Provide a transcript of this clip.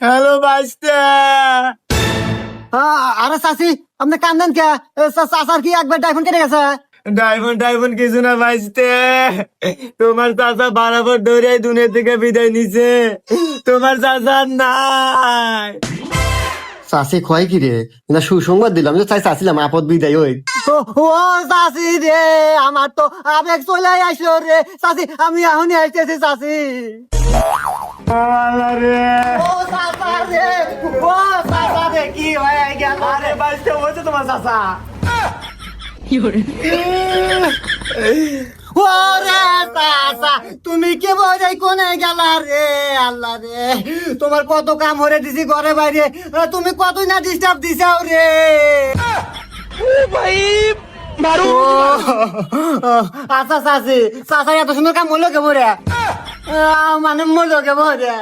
Hello বাইস্তে। আরে চাচি আপনি কান্দেন কে? চাচার কি একবার ডাইফোন কেটে গেছে? ডাইফোন কিছু না বাইস্তে। তোমার চাচা বরাবর দৌড়ে দুনিয়া থেকে বিদায় নিছে। তোমার চাচা নাই। চাচি কয় কি রে? না সুসংবাদ দিলাম যে চাইছিলাম আপদ বিদায় ওই। ও চাচি রে, আমার তো আবেগ চলে আসলো রে। চাচি আমি এখনই আসতেছি চাচি। আরে ও চাচা রে, ও চাচা রে, কি হয়ে গেল? আরে বাইস্তে হয়েছে তোমার চাচা। ওরে চাচা, তুমি কে বোঝাই কোনে গেলা রে? আল্লাহ রে, তোমার কত কাম হরে দিছি ঘরে বাইরে, তুমি কতই না ডিস্টার্ব দিছাও রে। আচ্ছা চাচি, চাচা এত সুন্দর কাম হলো কে বলে? মানে মরলো কে বলে?